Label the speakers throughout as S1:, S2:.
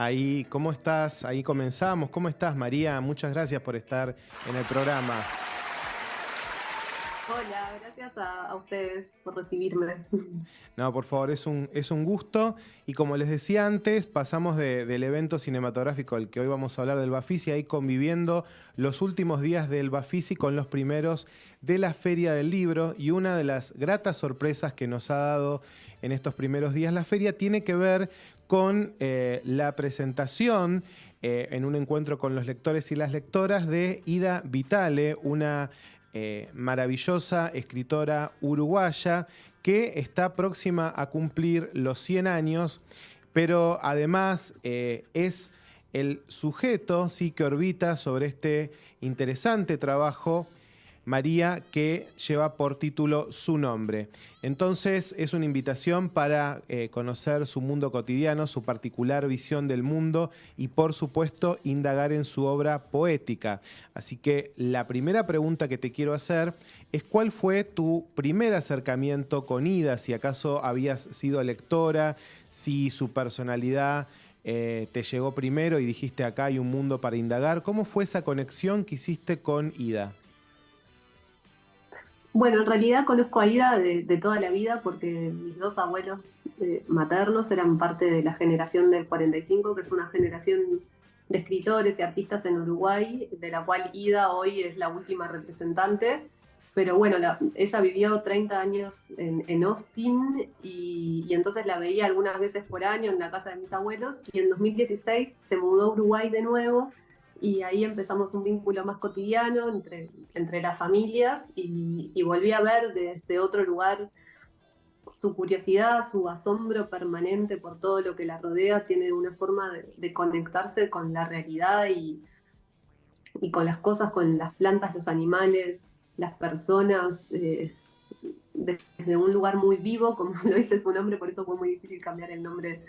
S1: Ahí, ¿cómo estás? Ahí comenzamos. ¿Cómo estás, María? Muchas gracias por estar en el programa.
S2: Hola, gracias a ustedes por recibirme.
S1: No, por favor, es un gusto. Y como les decía antes, pasamos del evento cinematográfico al que hoy vamos a hablar del Bafisi, ahí conviviendo los últimos días del Bafisi con los primeros de la Feria del Libro. Y una de las gratas sorpresas que nos ha dado en estos primeros días la feria tiene que ver con la presentación en un encuentro con los lectores y las lectoras de Ida Vitale, una maravillosa escritora uruguaya que está próxima a cumplir los 100 años, pero además es el sujeto sí, que orbita sobre este interesante trabajo, María, que lleva por título Su nombre. Entonces es una invitación para conocer su mundo cotidiano, su particular visión del mundo y por supuesto indagar en su obra poética. Así que la primera pregunta que te quiero hacer es ¿cuál fue tu primer acercamiento con Ida? Si acaso habías sido lectora, si su personalidad te llegó primero y dijiste acá hay un mundo para indagar. ¿Cómo fue esa conexión que hiciste con Ida?
S2: Bueno, en realidad conozco a Ida de toda la vida porque mis dos abuelos maternos eran parte de la generación del 45, que es una generación de escritores y artistas en Uruguay, de la cual Ida hoy es la última representante. Pero bueno, ella vivió 30 años en Austin y entonces la veía algunas veces por año en la casa de mis abuelos y en 2016 se mudó a Uruguay de nuevo y ahí empezamos un vínculo más cotidiano entre las familias y volví a ver desde otro lugar su curiosidad, su asombro permanente por todo lo que la rodea, tiene una forma de conectarse con la realidad y con las cosas, con las plantas, los animales, las personas, desde un lugar muy vivo, como lo dice su nombre, por eso fue muy difícil cambiar el nombre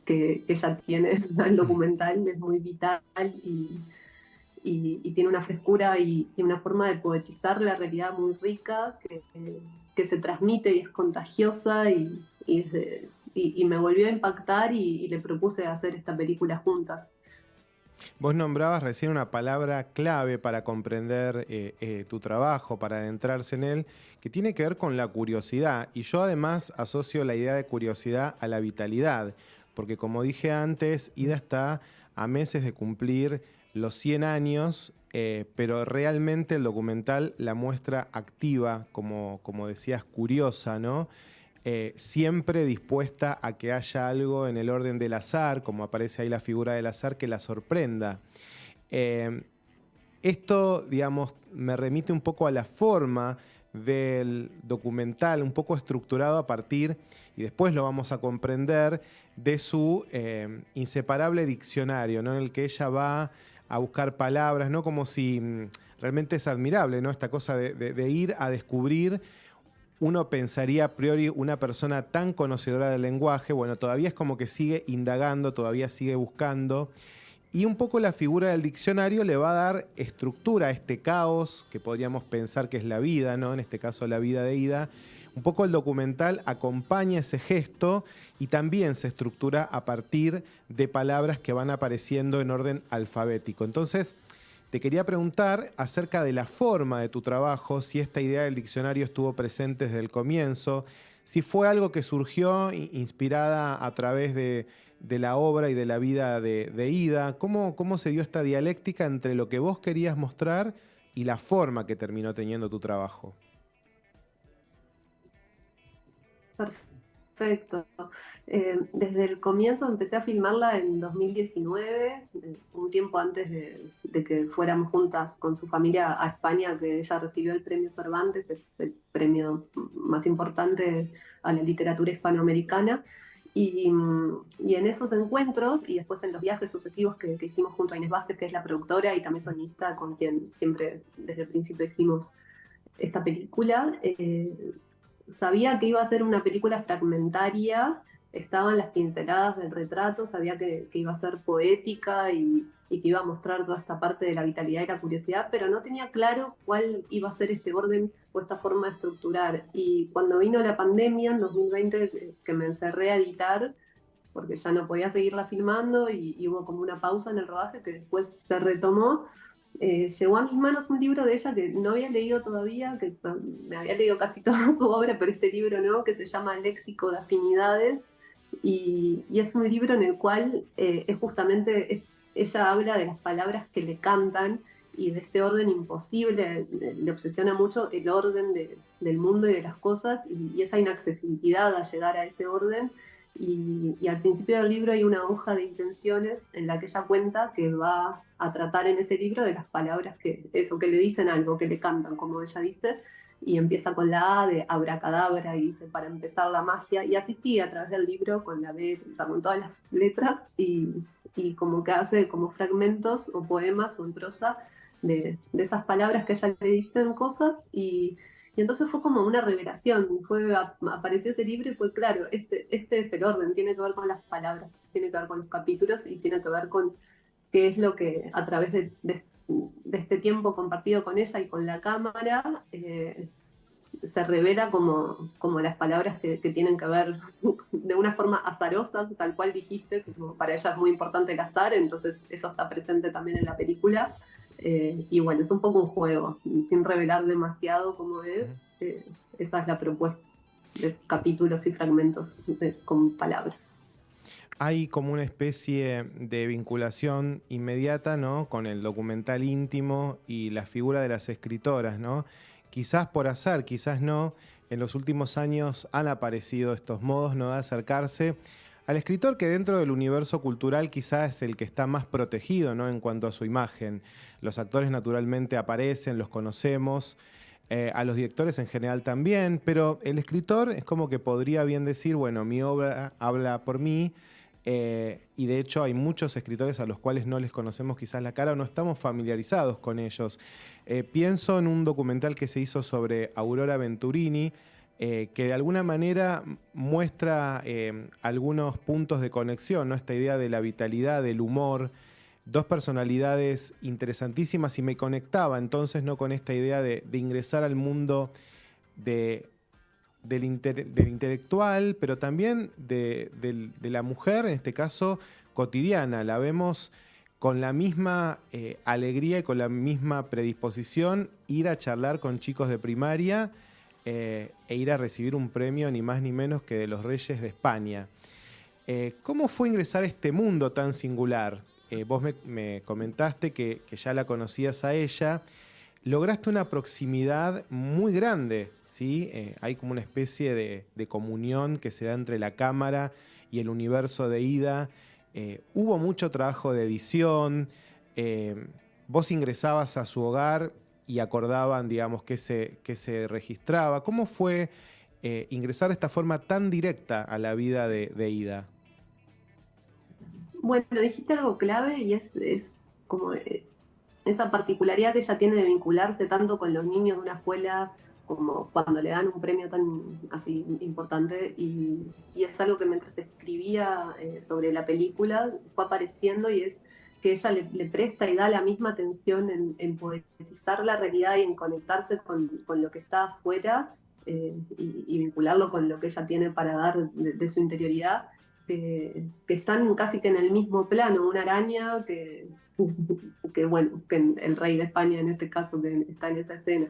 S2: que ella tiene al documental, es muy vital y tiene una frescura y una forma de poetizar la realidad muy rica que se transmite y es contagiosa y me volvió a impactar y le propuse hacer esta película juntas.
S1: Vos nombrabas recién una palabra clave para comprender tu trabajo, para adentrarse en él, que tiene que ver con la curiosidad. Y yo además asocio la idea de curiosidad a la vitalidad, porque como dije antes, Ida está a meses de cumplir los 100 años, pero realmente el documental la muestra activa, como decías, curiosa, ¿no? Siempre dispuesta a que haya algo en el orden del azar, como aparece ahí la figura del azar, que la sorprenda. Eh, Esto, digamos, me remite un poco a la forma del documental, un poco estructurado a partir, y después lo vamos a comprender, de su inseparable diccionario, ¿no? En el que ella va a buscar palabras, ¿no? Como si realmente es admirable, ¿no? Esta cosa de ir a descubrir. Uno pensaría a priori una persona tan conocedora del lenguaje, bueno, todavía es como que sigue indagando, todavía sigue buscando. Y un poco la figura del diccionario le va a dar estructura a este caos que podríamos pensar que es la vida, ¿no? En este caso la vida de Ida. Un poco el documental acompaña ese gesto y también se estructura a partir de palabras que van apareciendo en orden alfabético. Entonces, te quería preguntar acerca de la forma de tu trabajo, si esta idea del diccionario estuvo presente desde el comienzo, si fue algo que surgió inspirada a través de la obra y de la vida de Ida, cómo se dio esta dialéctica entre lo que vos querías mostrar y la forma que terminó teniendo tu trabajo.
S2: Perfecto. Desde el comienzo empecé a filmarla en 2019, un tiempo antes de que fuéramos juntas con su familia a España, que ella recibió el premio Cervantes, que es el premio más importante a la literatura hispanoamericana. Y en esos encuentros y después en los viajes sucesivos que hicimos junto a Inés Vázquez, que es la productora y también sonista, con quien siempre desde el principio hicimos esta película, sabía que iba a ser una película fragmentaria, estaban las pinceladas del retrato, sabía que iba a ser poética y que iba a mostrar toda esta parte de la vitalidad y la curiosidad, pero no tenía claro cuál iba a ser este orden o esta forma de estructurar. Y cuando vino la pandemia en 2020, que me encerré a editar, porque ya no podía seguirla filmando y hubo como una pausa en el rodaje que después se retomó. Llegó a mis manos un libro de ella que no había leído todavía, que me había leído casi toda su obra, pero este libro no, que se llama Léxico de Afinidades, y es un libro en el cual es justamente, ella habla de las palabras que le cantan y de este orden imposible, le obsesiona mucho el orden del mundo y de las cosas y esa inaccesibilidad a llegar a ese orden. Y al principio del libro hay una hoja de intenciones en la que ella cuenta que va a tratar en ese libro de las palabras que le dicen algo, que le cantan, como ella dice, y empieza con la A de abracadabra y dice para empezar la magia, y así sigue a través del libro con la B, o sea, con todas las letras, y como que hace como fragmentos o poemas o en prosa de esas palabras que a ella le dicen cosas, y entonces fue como una revelación, apareció ese libro y fue claro, este es el orden, tiene que ver con las palabras, tiene que ver con los capítulos y tiene que ver con qué es lo que a través de este tiempo compartido con ella y con la cámara, se revela como las palabras que tienen que ver de una forma azarosa, tal cual dijiste, como para ella es muy importante el azar, entonces eso está presente también en la película. Y bueno, es un poco un juego, sin revelar demasiado cómo es, esa es la propuesta de capítulos y fragmentos con palabras.
S1: Hay como una especie de vinculación inmediata, ¿no?, con el documental íntimo y la figura de las escritoras, ¿no? Quizás por azar, quizás no, en los últimos años han aparecido estos modos, ¿no?, de acercarse al escritor que dentro del universo cultural quizás es el que está más protegido, ¿no?, en cuanto a su imagen. Los actores naturalmente aparecen, los conocemos, a los directores en general también, pero el escritor es como que podría bien decir, bueno, mi obra habla por mí. Y de hecho hay muchos escritores a los cuales no les conocemos quizás la cara o no estamos familiarizados con ellos. Pienso en un documental que se hizo sobre Aurora Venturini, que de alguna manera muestra algunos puntos de conexión, ¿no? Esta idea de la vitalidad, del humor, dos personalidades interesantísimas, y me conectaba entonces, ¿no?, con esta idea de ingresar al mundo de del intelectual, pero también de la mujer, en este caso cotidiana. La vemos con la misma alegría y con la misma predisposición ir a charlar con chicos de primaria e ir a recibir un premio ni más ni menos que de los Reyes de España. ¿Cómo fue ingresar a este mundo tan singular? Vos me comentaste que ya la conocías a ella. Lograste una proximidad muy grande, ¿sí? Hay como una especie de comunión que se da entre la cámara y el universo de Ida. Hubo mucho trabajo de edición. Vos ingresabas a su hogar y acordaban, digamos, qué se registraba. ¿Cómo fue ingresar de esta forma tan directa a la vida de Ida?
S2: Bueno, dijiste algo clave y es como esa particularidad que ella tiene de vincularse tanto con los niños de una escuela como cuando le dan un premio tan así importante y es algo que mientras escribía sobre la película fue apareciendo y es que ella le presta y da la misma atención en poetizar la realidad y en conectarse con lo que está afuera y vincularlo con lo que ella tiene para dar de su interioridad, que están casi que en el mismo plano, una araña que bueno, que el rey de España en este caso que está en esa escena,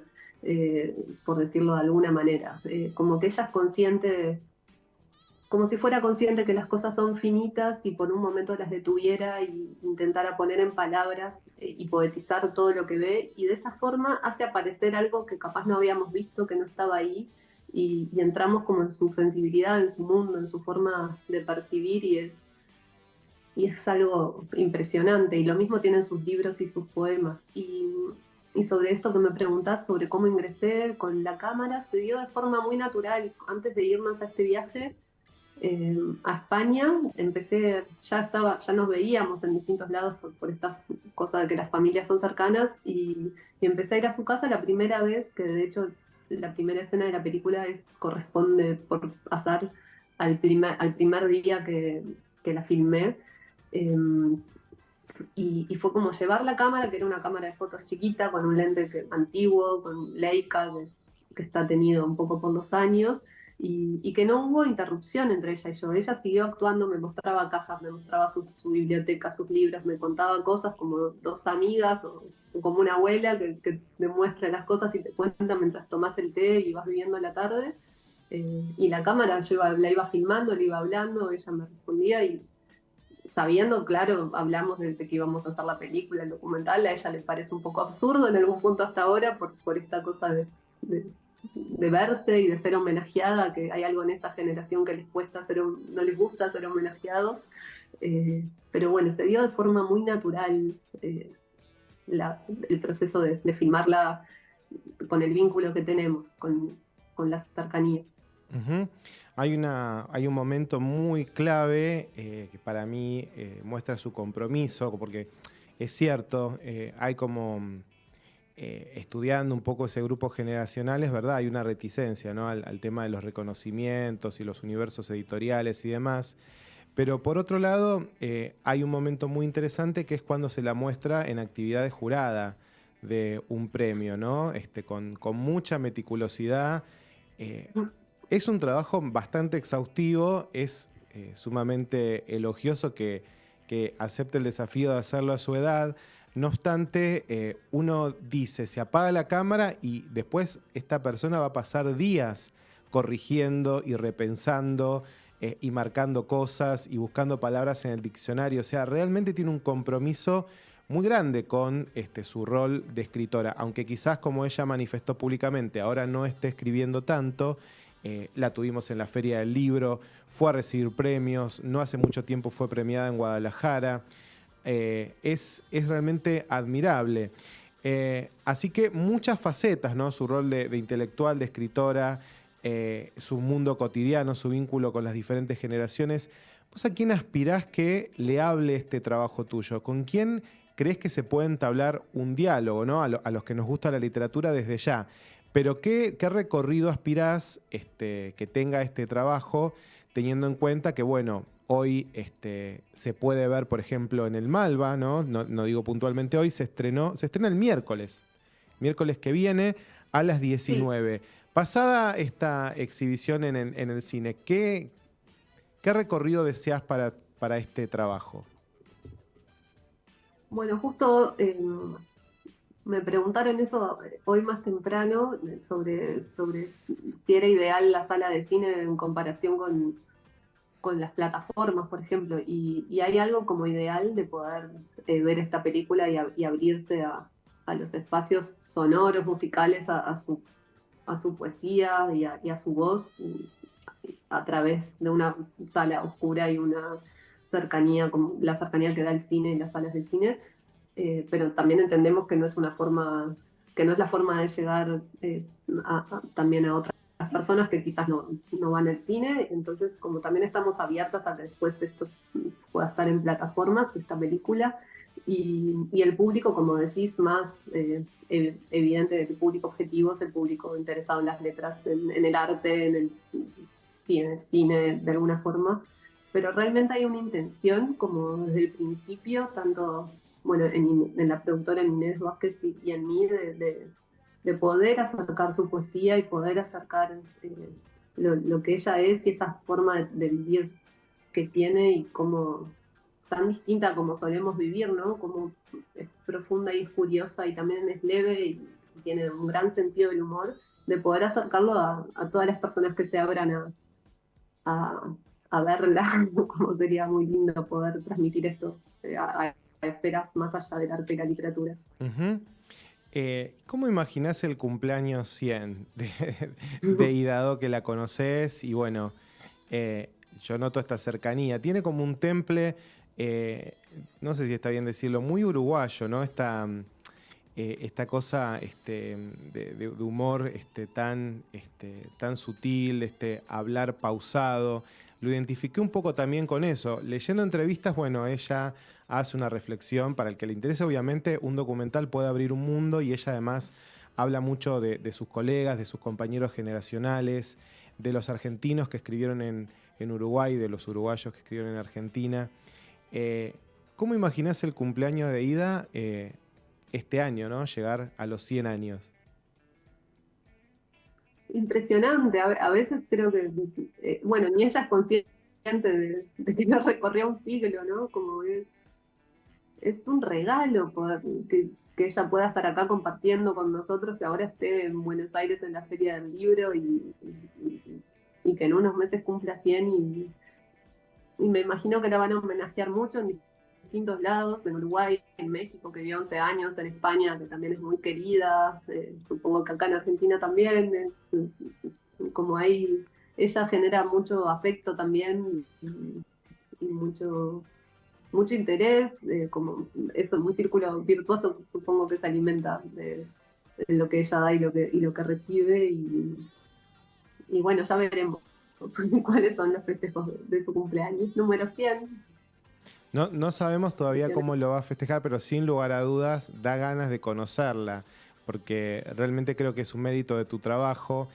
S2: por decirlo de alguna manera, como que ella es consciente, como si fuera consciente que las cosas son finitas y por un momento las detuviera y intentara poner en palabras y poetizar todo lo que ve y de esa forma hace aparecer algo que capaz no habíamos visto, que no estaba ahí y entramos como en su sensibilidad, en su mundo, en su forma de percibir y es algo impresionante. Y lo mismo tienen sus libros y sus poemas. Y sobre esto que me preguntás, sobre cómo ingresé con la cámara, se dio de forma muy natural. Antes de irnos a este viaje a España, ya nos veíamos en distintos lados por esta cosa de que las familias son cercanas y empecé a ir a su casa la primera vez, que de hecho la primera escena de la película corresponde por azar al primer día que la filmé. Eh, y fue como llevar la cámara, que era una cámara de fotos chiquita, con un lente antiguo, con Leica, que está tenido un poco por los años, y que no hubo interrupción entre ella y yo. Ella siguió actuando, me mostraba cajas, me mostraba su biblioteca, sus libros, me contaba cosas como dos amigas o como una abuela que te muestra las cosas y te cuenta mientras tomás el té y vas viviendo la tarde. Y la cámara la iba filmando, le iba hablando, ella me respondía y sabiendo, claro, hablamos de que íbamos a hacer la película, el documental, a ella le parece un poco absurdo en algún punto hasta ahora por esta cosa de, de verse y de ser homenajeada, que hay algo en esa generación que les cuesta no les gusta ser homenajeados. Pero bueno, se dio de forma muy natural el proceso de filmarla con el vínculo que tenemos, con la cercanía.
S1: Ujú. Hay un momento muy clave que para mí muestra su compromiso, porque es cierto, hay como estudiando un poco ese grupo generacional, es verdad, hay una reticencia, ¿no? Al tema de los reconocimientos y los universos editoriales y demás. Pero por otro lado, hay un momento muy interesante que es cuando se la muestra en actividad de jurada de un premio, ¿no? Con mucha meticulosidad. eh, es un trabajo bastante exhaustivo, es sumamente elogioso que acepte el desafío de hacerlo a su edad. No obstante, uno dice, se apaga la cámara y después esta persona va a pasar días corrigiendo y repensando y marcando cosas y buscando palabras en el diccionario. O sea, realmente tiene un compromiso muy grande con su rol de escritora, aunque quizás como ella manifestó públicamente, ahora no esté escribiendo tanto. La tuvimos en la Feria del Libro, fue a recibir premios, no hace mucho tiempo fue premiada en Guadalajara. Es realmente admirable. Así que muchas facetas, ¿no? Su rol de intelectual, de escritora, su mundo cotidiano, su vínculo con las diferentes generaciones. ¿Vos a quién aspirás que le hable este trabajo tuyo? ¿Con quién crees que se puede entablar un diálogo, ¿no? A los que nos gusta la literatura desde ya. Pero ¿qué recorrido aspirás que tenga este trabajo, teniendo en cuenta que, bueno, hoy se puede ver, por ejemplo, en el Malva, ¿no? No digo puntualmente hoy, se estrena el miércoles que viene a las
S2: Sí.
S1: 19. Pasada esta exhibición en el cine, ¿qué recorrido deseas para este trabajo?
S2: Bueno, justo me preguntaron eso hoy más temprano sobre si era ideal la sala de cine en comparación con las plataformas, por ejemplo, y hay algo como ideal de poder ver esta película y abrirse a los espacios sonoros, musicales, a su poesía y a su voz a través de una sala oscura y una cercanía, como la cercanía que da el cine y las salas de cine. Pero también entendemos que no es una forma, que no es la forma de llegar también a otras personas que quizás no van al cine. Entonces, como también estamos abiertas a que después esto pueda estar en plataformas, esta película, y el público, como decís, más evidente de que el público objetivo es el público interesado en las letras, en el arte, sí, en el cine, de alguna forma. Pero realmente hay una intención, como desde el principio, tanto bueno, en la productora Inés Vázquez y en mí, de poder acercar su poesía y poder acercar lo que ella es y esa forma de vivir que tiene y cómo tan distinta como solemos vivir, ¿no? Como es profunda y es curiosa y también es leve y tiene un gran sentido del humor, de poder acercarlo a todas las personas que se abran a, a verla, como sería muy lindo poder transmitir esto a esferas más allá del arte y la literatura.
S1: Ujú. ¿Cómo imaginás el cumpleaños 100 de Idado, que la conoces? Y bueno, eh, yo noto esta cercanía. Tiene como un temple, eh, no sé si está bien decirlo, muy uruguayo, ¿no? Esta cosa de humor tan sutil, hablar pausado. Lo identifiqué un poco también con eso. Leyendo entrevistas, bueno, ella hace una reflexión. Para el que le interese, obviamente, un documental puede abrir un mundo y ella además habla mucho de sus colegas, de sus compañeros generacionales, de los argentinos que escribieron en Uruguay, de los uruguayos que escribieron en Argentina. Eh, ¿Cómo imaginás el cumpleaños de Ida este año, ¿no? Llegar a los 100 años.
S2: impresionante. A veces creo que, bueno, ni ella es consciente de que no recorrió un siglo, ¿no? Como es un regalo que ella pueda estar acá compartiendo con nosotros, que ahora esté en Buenos Aires en la Feria del Libro y que en unos meses cumpla 100 y me imagino que la van a homenajear mucho en distintos lados, en Uruguay, en México, que vivió 11 años, en España, que también es muy querida, supongo que acá en Argentina también, como ahí, ella genera mucho afecto también y mucho interés, como eso, muy círculo virtuoso, supongo que se alimenta de lo que ella da y lo que recibe, y bueno, ya veremos cuáles son los festejos de su cumpleaños, número 100.
S1: No, no sabemos todavía cómo lo va a festejar, pero sin lugar a dudas da ganas de conocerla, porque realmente creo que es un mérito de tu trabajo.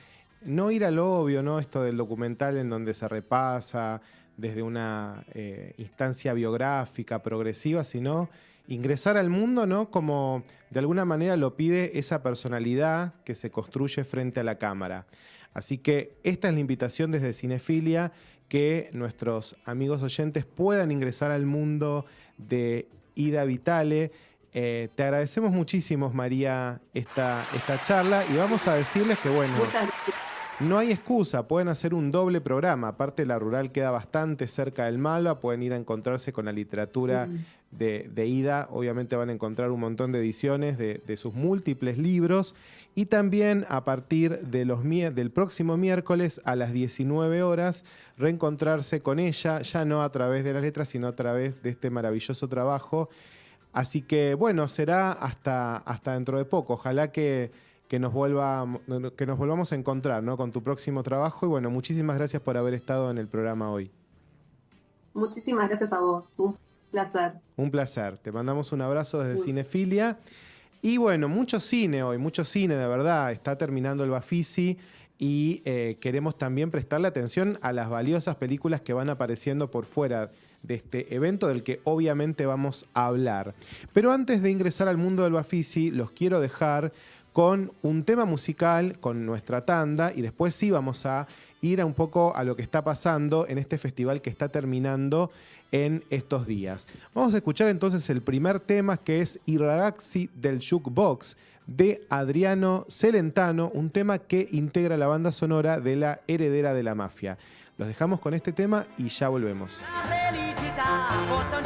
S1: No ir al obvio, ¿no? Esto del documental en donde se repasa desde una instancia biográfica, progresiva, sino ingresar al mundo, ¿no? Como de alguna manera lo pide esa personalidad que se construye frente a la cámara. Así que esta es la invitación desde Cinefilia, que nuestros amigos oyentes puedan ingresar al mundo de Ida Vitale. Te agradecemos muchísimo, María, esta charla y vamos a decirles que, bueno, no hay excusa, pueden hacer un doble programa. Aparte, La Rural queda bastante cerca del Malva, pueden ir a encontrarse con la literatura de Ida. Obviamente van a encontrar un montón de ediciones de sus múltiples libros. Y también a partir de del próximo miércoles a las 19 horas, reencontrarse con ella, ya no a través de las letras, sino a través de este maravilloso trabajo. Así que, bueno, será hasta dentro de poco. Ojalá que nos volvamos a encontrar, ¿no? Con tu próximo trabajo. Y bueno, muchísimas gracias por haber estado en el programa hoy.
S2: Muchísimas gracias a vos, un placer.
S1: Un placer. Te mandamos un abrazo desde Cinefilia. Y bueno, mucho cine hoy, mucho cine de verdad. Está terminando el Bafisi y queremos también prestarle atención a las valiosas películas que van apareciendo por fuera de este evento, del que obviamente vamos a hablar. Pero antes de ingresar al mundo del Bafisi, los quiero dejar con un tema musical, con nuestra tanda, y después sí vamos a ir un poco a lo que está pasando en este festival que está terminando en estos días. Vamos a escuchar entonces el primer tema, que es I ragazzi del Jukebox, de Adriano Celentano, un tema que integra la banda sonora de La heredera de la mafia. Los dejamos con este tema y ya volvemos.
S3: La felicità porta un